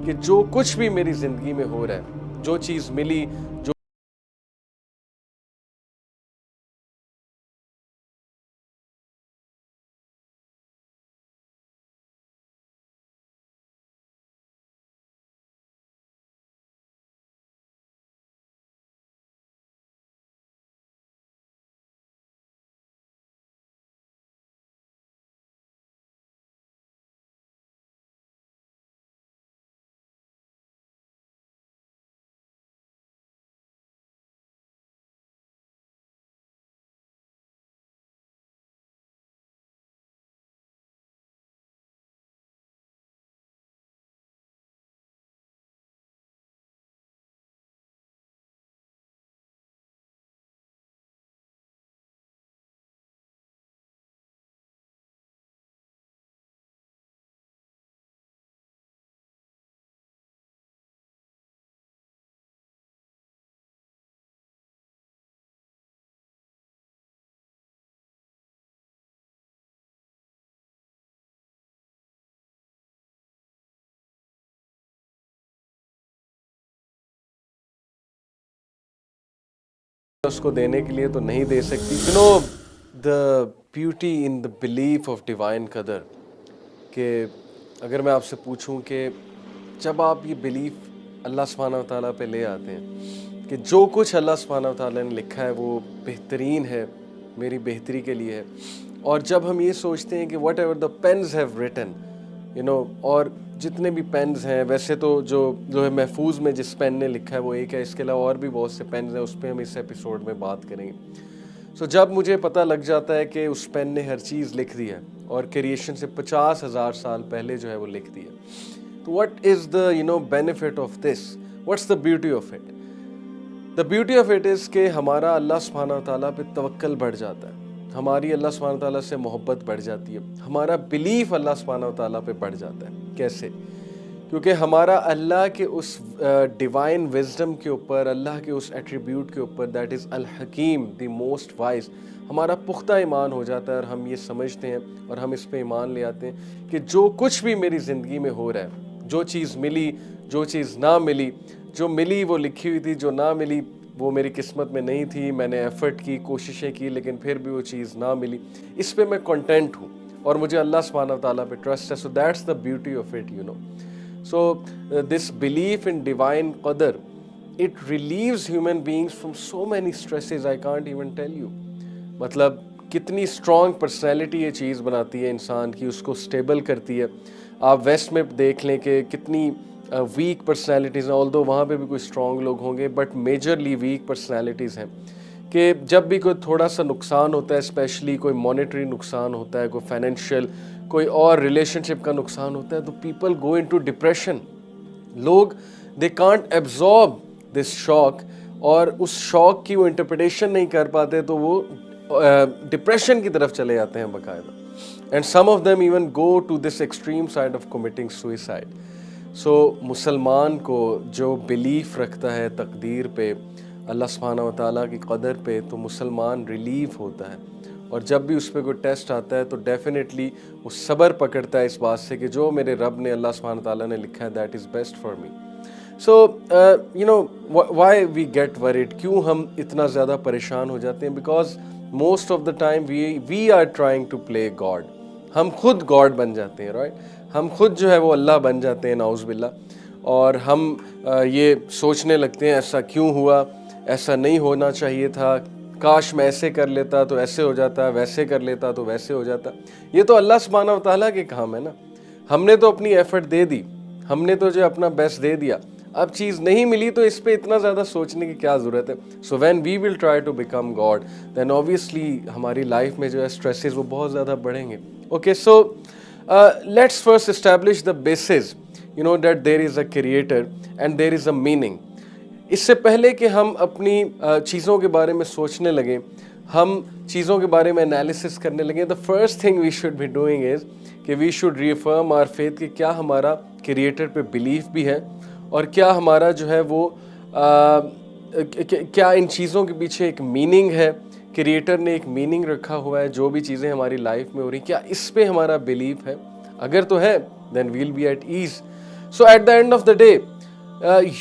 کہ جو کچھ بھی میری زندگی میں ہو رہا ہے، جو چیز ملی، جو اس کو دینے کے لیے تو نہیں دے سکتی. You know the beauty in the belief of divine قدر، کہ اگر میں آپ سے پوچھوں کہ جب آپ یہ بلیف اللہ سبحانہ و تعالیٰ پہ لے آتے ہیں کہ جو کچھ اللہ سبحانہ و تعالیٰ نے لکھا ہے وہ بہترین ہے، میری بہتری کے لیے ہے، اور جب ہم یہ سوچتے ہیں کہ whatever the pens have written, you know, اور جتنے بھی پینز ہیں، ویسے تو جو ہے محفوظ میں جس پین نے لکھا ہے وہ ایک ہے، اس کے علاوہ اور بھی بہت سے پینز ہیں، اس پہ ہم اس ایپیسوڈ میں بات کریں گے. سو جب مجھے پتہ لگ جاتا ہے کہ اس پین نے ہر چیز لکھ دی ہے اور کریشن سے 50,000 سال پہلے جو ہے وہ لکھ دی ہے، تو what is the benefit of this, what's the beauty of it? The beauty of it is کہ ہمارا اللہ سبحانہ تعالیٰ پہ توکل بڑھ جاتا ہے، ہماری اللہ سبحانہ تعالیٰ سے محبت بڑھ جاتی ہے، ہمارا بلیف اللہ سبحانہ تعالیٰ پہ بڑھ جاتا ہے. کیسے؟ کیونکہ ہمارا اللہ کے اس ڈیوائن وزڈم کے اوپر، اللہ کے اس ایٹریبیوٹ کے اوپر، دیٹ از الحکیم، دی موسٹ وائز، ہمارا پختہ ایمان ہو جاتا ہے، اور ہم یہ سمجھتے ہیں اور ہم اس پہ ایمان لے آتے ہیں کہ جو کچھ بھی میری زندگی میں ہو رہا ہے، جو چیز ملی، جو چیز نہ ملی، جو ملی وہ لکھی ہوئی تھی، جو نہ ملی وہ میری قسمت میں نہیں تھی، میں نے ایفرٹ کی، کوششیں کی، لیکن پھر بھی وہ چیز نہ ملی، اس پہ میں کنٹینٹ ہوں اور مجھے اللہ سبحانہ تعالیٰ پہ ٹرسٹ ہے. So that's the beauty of it. So this belief in divine qadar, it relieves human beings from so many stresses I can't even tell you. مطلب کتنی اسٹرانگ پرسنالٹی یہ چیز بناتی ہے انسان کی، اس کو اسٹیبل کرتی ہے. آپ ویسٹ میں دیکھ لیں کہ کتنی ویک پرسنالٹیز ہیں، آلدو وہاں پہ بھی کوئی اسٹرانگ لوگ ہوں گے، بٹ میجرلی ویک پرسنالٹیز ہیں، کہ جب بھی کوئی تھوڑا سا نقصان ہوتا ہے، اسپیشلی کوئی مانیٹری نقصان ہوتا ہے، کوئی فائنینشیل، کوئی اور ریلیشن شپ کا نقصان ہوتا ہے، تو پیپل گو انٹو ڈپریشن. لوگ دے کانٹ ایبزارب دس شاک، اور اس شاک کی وہ انٹرپریٹیشن نہیں کر پاتے، تو وہ ڈپریشن کی طرف چلے جاتے ہیں باقاعدہ. And some of them even go to this extreme side of committing suicide. So مسلمان کو جو بلیف رکھتا ہے تقدیر پہ، اللہ سبحانہ و تعالیٰ کی قدر پہ، تو مسلمان ریلیف ہوتا ہے، اور جب بھی اس پہ کوئی ٹیسٹ آتا ہے تو ڈیفینیٹلی وہ صبر پکڑتا ہے اس بات سے کہ جو میرے رب نے، اللہ سبحانہ تعالیٰ نے لکھا ہے، that is best for me. So why we get worried, کیوں ہم اتنا زیادہ پریشان ہو جاتے ہیں؟ Because most of the time we are trying to play God. ہم خود گاڈ بن جاتے ہیں، رائٹ؟ ہم خود جو ہے وہ اللہ بن جاتے ہیں، نعوذ باللہ. اور ہم یہ سوچنے لگتے ہیں ایسا کیوں ہوا، ایسا نہیں ہونا چاہیے تھا، کاش میں ایسے کر لیتا تو ایسے ہو جاتا، ویسے کر لیتا تو ویسے ہو جاتا. یہ تو اللہ سبحانہ و تعالیٰ کے کام ہے نا. ہم نے تو اپنی ایفرٹ دے دی، ہم نے تو جو اپنا بیسٹ دے دیا، اب چیز نہیں ملی تو اس پہ اتنا زیادہ سوچنے کی کیا ضرورت ہے؟ So when we will try to become God, then obviously ہماری لائف میں جو ہے اسٹریسز وہ بہت زیادہ بڑھیں گے. Okay, so let's first establish the basis that there is a creator and there is a meaning. اس سے پہلے کہ ہم اپنی چیزوں کے بارے میں سوچنے لگیں، ہم چیزوں کے بارے میں انالیسس کرنے لگیں، the first thing we should be doing is کہ we should reaffirm our faith کہ کیا ہمارا کریٹر پہ بلیف بھی ہے، اور کیا ہمارا جو ہے وہ کیا ان چیزوں کے پیچھے ایک میننگ ہے، کریٹر نے ایک میننگ رکھا ہوا ہے جو بھی چیزیں ہماری لائف میں ہو رہی، کیا اس پہ ہمارا بلیف ہے؟ اگر تو ہے then we'll be at ease. So at the end of the day,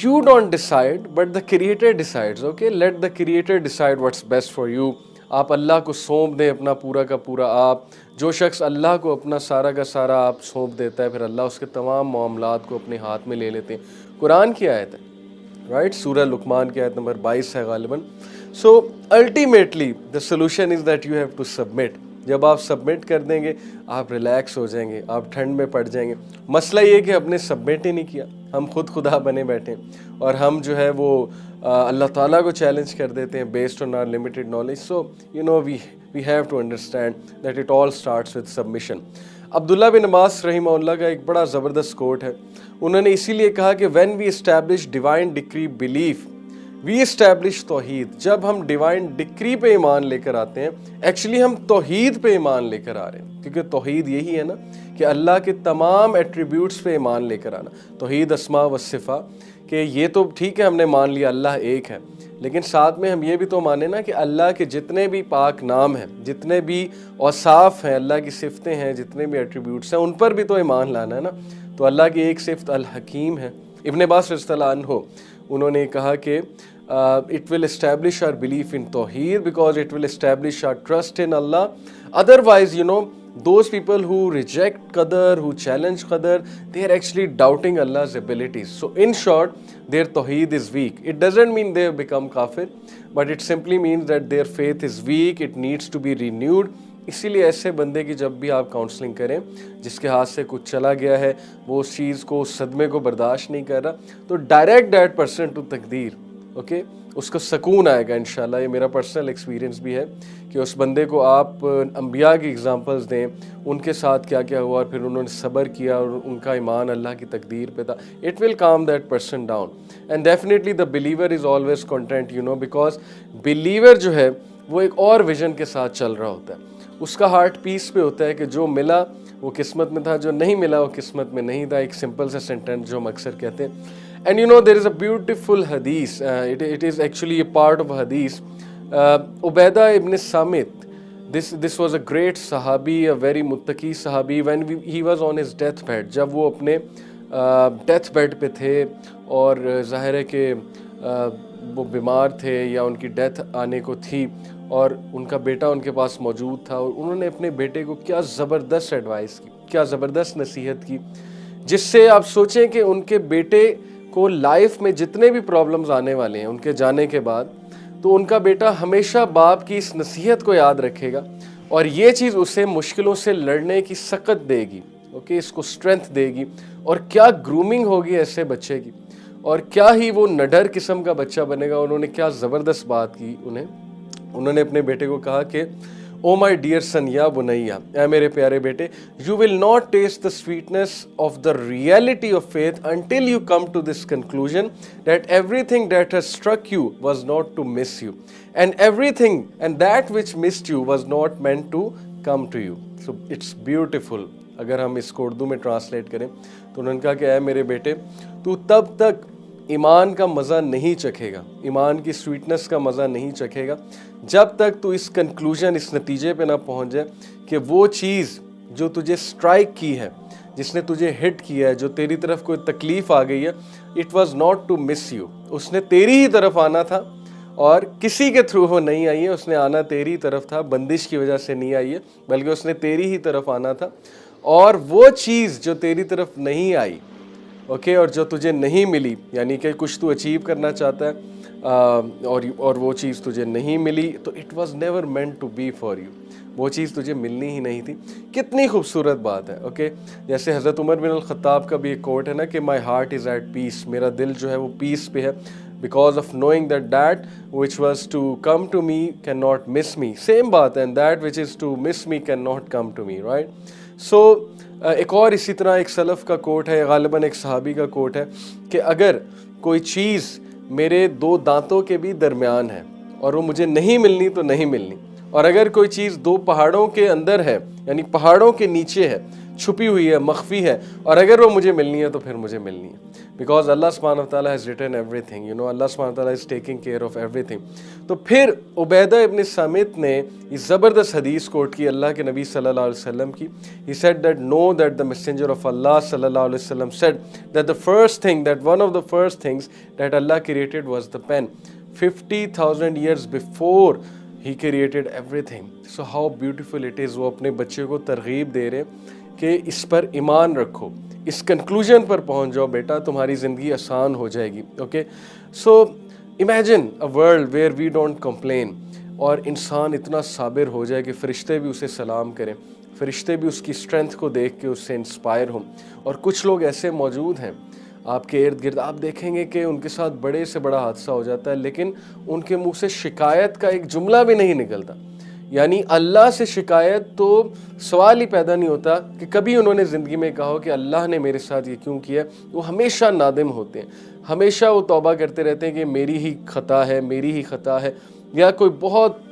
you don't decide, but the Creator decides. Okay, let the Creator decide what's best for you. آپ اللہ کو سونپ دیں اپنا پورا کا پورا. آپ جو شخص اللہ کو اپنا سارا کا سارا آپ سونپ دیتا ہے, پھر اللہ اس کے تمام معاملات کو اپنے ہاتھ میں لے لیتے ہیں. قرآن کی آیت ہے, رائٹ, سورہ لقمان کی آیت نمبر 22 ہے غالباً. So ultimately the solution is that you have to submit. جب آپ سبمٹ کر دیں گے آپ ریلیکس ہو جائیں گے, آپ ٹھنڈ میں پڑ جائیں گے. مسئلہ یہ کہ ہم نے سبمٹ ہی نہیں کیا, ہم خود خدا بنے بیٹھے اور ہم جو ہے وہ اللہ تعالیٰ کو چیلنج کر دیتے ہیں based on our limited knowledge. So you know we have to understand that it all starts with submission. Abdullah bin Abbas رحمہ اللہ کا ایک بڑا زبردست کوٹ ہے. انہوں نے اسی لیے کہا کہ when we establish divine decree belief we establish توحید. جب ہم ڈیوائن ڈکری پہ ایمان لے کر آتے ہیں, ایکچولی ہم توحید پہ ایمان لے کر آ رہے ہیں, کیونکہ توحید یہی ہے نا کہ اللہ کے تمام ایٹریبیوٹس پہ ایمان لے کر آنا. توحید اسماء و صفات, کہ یہ تو ٹھیک ہے ہم نے مان لیا اللہ ایک ہے, لیکن ساتھ میں ہم یہ بھی تو مانیں نا کہ اللہ کے جتنے بھی پاک نام ہیں, جتنے بھی اوصاف ہیں, اللہ کی صفتیں ہیں, جتنے بھی ایٹریبیوٹس ہیں, ان پر بھی تو ایمان لانا ہے نا. تو اللہ کی ایک صفت الحکیم ہے. ابن عباس رضی اللہ عنہ انہوں نے کہا کہ it will establish our belief in Tawheed because it will establish our trust in Allah. Otherwise, you know, those people who reject Qadar, who challenge Qadar, they are actually doubting Allah's abilities. So in short, their Tawheed is weak. It doesn't mean they have become kafir, but it simply means that their faith is weak, it needs to be renewed. اسی لیے ایسے بندے کی جب بھی آپ counselling کریں جس کے ہاتھ سے کچھ چلا گیا ہے, وہ اس چیز کو, اس صدمے کو برداشت نہیں کر رہا, تو ڈائریکٹ دیٹ پرسن ٹو تقدیر. اوکے, اس کو سکون آئے گا انشاءاللہ. یہ میرا پرسنل ایکسپیرینس بھی ہے کہ اس بندے کو آپ انبیاء کی ایگزامپلز دیں, ان کے ساتھ کیا کیا ہوا اور پھر انہوں نے صبر کیا اور ان کا ایمان اللہ کی تقدیر پہ تھا. It will calm that person down. And definitely the believer is always content, you know, because believer جو ہے وہ ایک اور ویژن کے ساتھ چل رہا ہوتا ہے. اس کا ہارٹ پیس پہ ہوتا ہے کہ جو ملا وہ قسمت میں تھا, جو نہیں ملا وہ قسمت میں نہیں تھا. ایک سمپل سا سینٹینس جو ہم اکثر کہتے ہیں. And you know, there is a beautiful hadith. It is actually a part of a hadith. Ubaidah ibn Samit, this was a great sahabi, a very muttaqi sahabi. When he was on his deathbed, جب وہ اپنے death bed پہ تھے اور ظاہر ہے کہ وہ بیمار تھے یا ان کی ڈیتھ آنے کو تھی, اور ان کا بیٹا ان کے پاس موجود تھا, اور انہوں نے اپنے بیٹے کو کیا زبردست ایڈوائس کی, کیا زبردست نصیحت کی, جس سے آپ سوچیں کہ ان کے بیٹے کو لائف میں جتنے بھی پرابلمز آنے والے ہیں ان کے جانے کے بعد, تو ان کا بیٹا ہمیشہ باپ کی اس نصیحت کو یاد رکھے گا, اور یہ چیز اسے مشکلوں سے لڑنے کی سخت دے گی. اوکے, اس کو اسٹرینتھ دے گی. اور کیا گرومنگ ہوگی ایسے بچے کی, اور کیا ہی وہ نڈر قسم کا بچہ بنے گا. انہوں نے کیا زبردست بات کی. انہوں نے اپنے بیٹے کو کہا کہ او مائی ڈیئر سن یا بنیا, اے میرے پیارے بیٹے, you will not taste the sweetness of the reality of faith until you come to this conclusion that everything that has struck you was not to miss you, and everything and that which missed you was not meant to come to you. So it's beautiful. اگر ہم اس کو اردو میں translate کریں تو انہوں نے کہا کہ اے میرے بیٹے, تو تب تک ایمان کا مزہ نہیں چکھے گا, ایمان کی سویٹنس کا مزہ نہیں چکھے گا, جب تک تو اس کنکلوژن, اس نتیجے پہ نہ پہنچ جائے کہ وہ چیز جو تجھے سٹرائک کی ہے, جس نے تجھے ہٹ کیا ہے, جو تیری طرف کوئی تکلیف آ گئی ہے, it was not to miss you, اس نے تیری ہی طرف آنا تھا, اور کسی کے تھرو وہ نہیں آئی ہے, اس نے آنا تیری طرف تھا, بندش کی وجہ سے نہیں آئی ہے, بلکہ اس نے تیری ہی طرف آنا تھا. اور وہ چیز جو تیری طرف نہیں آئی, اوکے, اور جو تجھے نہیں ملی, یعنی کہ کچھ تو اچیو کرنا چاہتا ہے اور وہ چیز تجھے نہیں ملی, تو it was never meant to be for you, وہ چیز تجھے ملنی ہی نہیں تھی. کتنی خوبصورت بات ہے. اوکے, جیسے حضرت عمر بن الخطاب کا بھی ایک کوٹ ہے نا کہ my heart is at peace, میرا دل جو ہے وہ پیس پہ ہے, because of knowing that which was to come to me can not miss me. Same بات ہے, and that which is to miss me can not come to me, right. So ایک اور اسی طرح ایک سلف کا کوٹ ہے, غالباً ایک صحابی کا کوٹ ہے, کہ اگر کوئی چیز میرے دو دانتوں کے بھی درمیان ہے اور وہ مجھے نہیں ملنی تو نہیں ملنی, اور اگر کوئی چیز دو پہاڑوں کے اندر ہے, یعنی پہاڑوں کے نیچے ہے, چھپی ہوئی ہے, مخفی ہے, اور اگر وہ مجھے ملنی ہے تو پھر مجھے ملنی ہے. بیکاز اللہ سبحانہ و تعالیٰ has written everything, اللہ سبحانہ و تعالیٰ is taking care of everything. تو پھر عبیدہ ابن سامت نے یہ زبردست حدیث کوٹ کی اللہ کے نبی صلی اللہ علیہ وسلم کی. He said that know that the messenger of Allah صلی اللہ علیہ وسلم said that the first thing, that one of the first things that Allah created was the pen. 50,000 years before He created everything. So how beautiful it is. وہ اپنے بچے کو ترغیب دے رہے کہ اس پر ایمان رکھو, اس کنکلوژن پر پہنچ جاؤ بیٹا, تمہاری زندگی آسان ہو جائے گی. Okay, so imagine a world where we don't complain, اور انسان اتنا صابر ہو جائے کہ فرشتے بھی اسے سلام کریں, فرشتے بھی اس کی اسٹرینتھ کو دیکھ کے اس سے انسپائر ہوں. اور کچھ لوگ ایسے موجود ہیں آپ کے ارد گرد, آپ دیکھیں گے کہ ان کے ساتھ بڑے سے بڑا حادثہ ہو جاتا ہے لیکن ان کے منہ سے شکایت کا ایک جملہ بھی نہیں نکلتا. یعنی اللہ سے شکایت تو سوال ہی پیدا نہیں ہوتا کہ کبھی انہوں نے زندگی میں کہا ہو کہ اللہ نے میرے ساتھ یہ کیوں کیا. وہ ہمیشہ نادم ہوتے ہیں, ہمیشہ وہ توبہ کرتے رہتے ہیں کہ میری ہی خطا ہے, میری ہی خطا ہے, یا کوئی بہت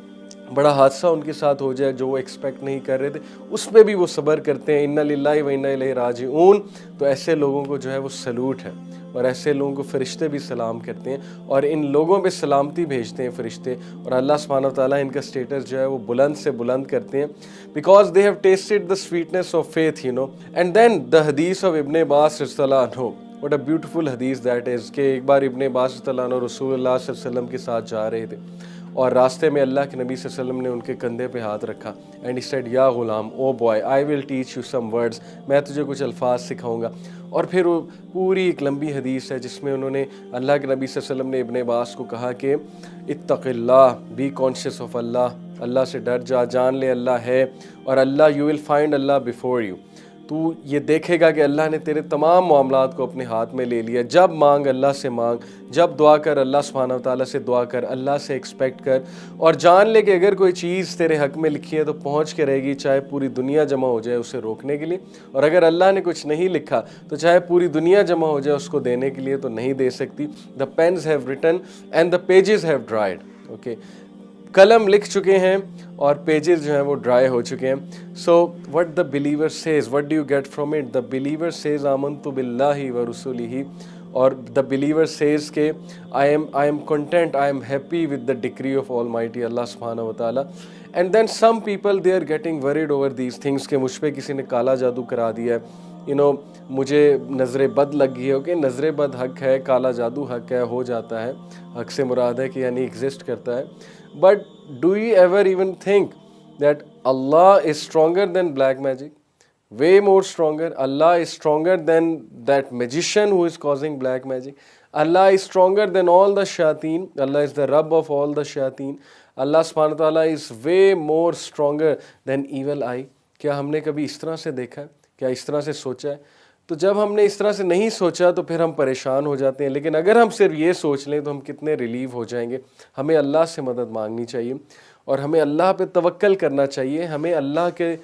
بڑا حادثہ ان کے ساتھ ہو جائے جو وہ ایکسپیکٹ نہیں کر رہے تھے, اس پہ بھی وہ صبر کرتے ہیں. انا للہ و انا الیہ راجعون. تو ایسے لوگوں کو جو ہے وہ سلوٹ ہے, اور ایسے لوگوں کو فرشتے بھی سلام کرتے ہیں, اور ان لوگوں پہ سلامتی بھیجتے ہیں فرشتے, اور اللہ سبحانہ و تعالیٰ ان کا اسٹیٹس جو ہے وہ بلند سے بلند کرتے ہیں. Because they have tasted the sweetness of faith, and then the حدیث آف ابن عباس رضی اللہ عنہ. واٹ اے بیوٹیفل حدیث دیٹ از, کہ ایک بار ابن عباس رضی اللہ عنہ رسول اللہ صلی اللہ علیہ وسلم کے ساتھ جا رہے تھے, اور راستے میں اللہ کے نبی صلی اللہ علیہ وسلم نے ان کے کندھے پہ ہاتھ رکھا, اینڈ ہی سیڈ یا غلام, O boy, I will teach you some words, میں تجھے کچھ الفاظ سکھاؤں گا. اور پھر وہ پوری ایک لمبی حدیث ہے جس میں انہوں نے اللہ کے نبی صلی اللہ علیہ وسلم نے ابن عباس کو کہا کہ اتق Allah, be conscious of Allah, Allah سے ڈر جا, جان لے اللہ ہے, اور Allah, you will find Allah before you, تو یہ دیکھے گا کہ اللہ نے تیرے تمام معاملات کو اپنے ہاتھ میں لے لیا. جب مانگ اللہ سے مانگ, جب دعا کر اللہ سبحانہ و تعالیٰ سے دعا کر, اللہ سے ایکسپیکٹ کر, اور جان لے کہ اگر کوئی چیز تیرے حق میں لکھی ہے تو پہنچ کے رہے گی, چاہے پوری دنیا جمع ہو جائے اسے روکنے کے لیے, اور اگر اللہ نے کچھ نہیں لکھا تو چاہے پوری دنیا جمع ہو جائے اس کو دینے کے لیے تو نہیں دے سکتی. The pens have written and the pages have dried. Okay, قلم لکھ چکے ہیں اور پیجز جو ہیں وہ ڈرائی ہو چکے ہیں. So what the believer says, what do you get from it? The believer says آمنت باللہ و رسولہ, اور دا بلیور سیز کہ I am content, I am happy with the decree of almighty Allah سبحانہ و تعالیٰ. And then some people they are getting worried over these things کہ مجھ پہ کسی نے کالا جادو کرا دیا ہے, مجھے نظر بد لگ گئی ہے. اوکے, نظر بد حق ہے, کالا جادو حق ہے, ہو جاتا ہے, حق سے مراد ہے کہ یعنی ایگزسٹ کرتا ہے. But do you ever even think that Allah is stronger than black magic? Way more stronger. Allah is stronger than that magician who is causing black magic. Allah is stronger than all the shayateen. Allah is the Rabb of all the shayateen. Allah subhanahu wa ta'ala is way more stronger than evil eye. کیا ہم نے کبھی اس طرح سے دیکھا ہے؟ کیا اس طرح سے سوچا ہے؟ تو جب ہم نے اس طرح سے نہیں سوچا تو پھر ہم پریشان ہو جاتے ہیں. لیکن اگر ہم صرف یہ سوچ لیں تو ہم کتنے ریلیو ہو جائیں گے. ہمیں اللہ سے مدد مانگنی چاہیے, اور ہمیں اللہ پہ توکل کرنا چاہیے, ہمیں اللہ کے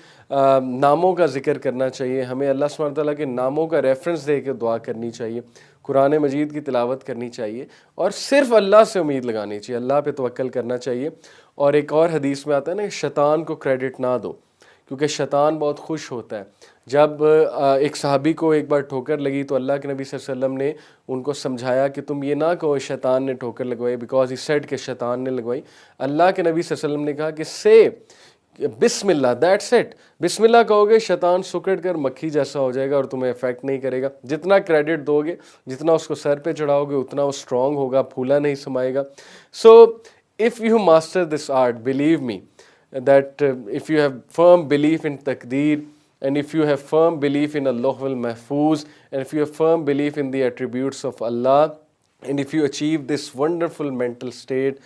ناموں کا ذکر کرنا چاہیے, ہمیں اللہ سبحانہ تعالیٰ کے ناموں کا ریفرنس دے کے دعا کرنی چاہیے, قرآن مجید کی تلاوت کرنی چاہیے, اور صرف اللہ سے امید لگانی چاہیے, اللہ پہ توکل کرنا چاہیے. اور ایک اور حدیث میں آتا ہے نا, شیطان کو کریڈٹ نہ دو, کیونکہ شیطان بہت خوش ہوتا ہے. جب ایک صحابی کو ایک بار ٹھوکر لگی تو اللہ کے نبی صلی اللہ علیہ وسلم نے ان کو سمجھایا کہ تم یہ نہ کہو شیطان نے ٹھوکر لگوائی, بیکاز ہی سیڈ کہ شیطان نے لگوائی. اللہ کے نبی صلی اللہ علیہ وسلم نے کہا کہ سے بسم اللہ, دیٹس اٹ, بسم اللہ کہو گے شیطان سکڑ کر مکھی جیسا ہو جائے گا اور تمہیں افیکٹ نہیں کرے گا. جتنا کریڈٹ دو گے, جتنا اس کو سر پہ چڑھاؤ گے, اتنا وہ اسٹرانگ ہوگا, پھولا نہیں سمائے گا. So if you master this art, believe me that if you have firm belief in taqdeer, and if you have firm belief in Allah al-Mahfuz, and if you have firm belief in the attributes of Allah, and if you achieve this wonderful mental state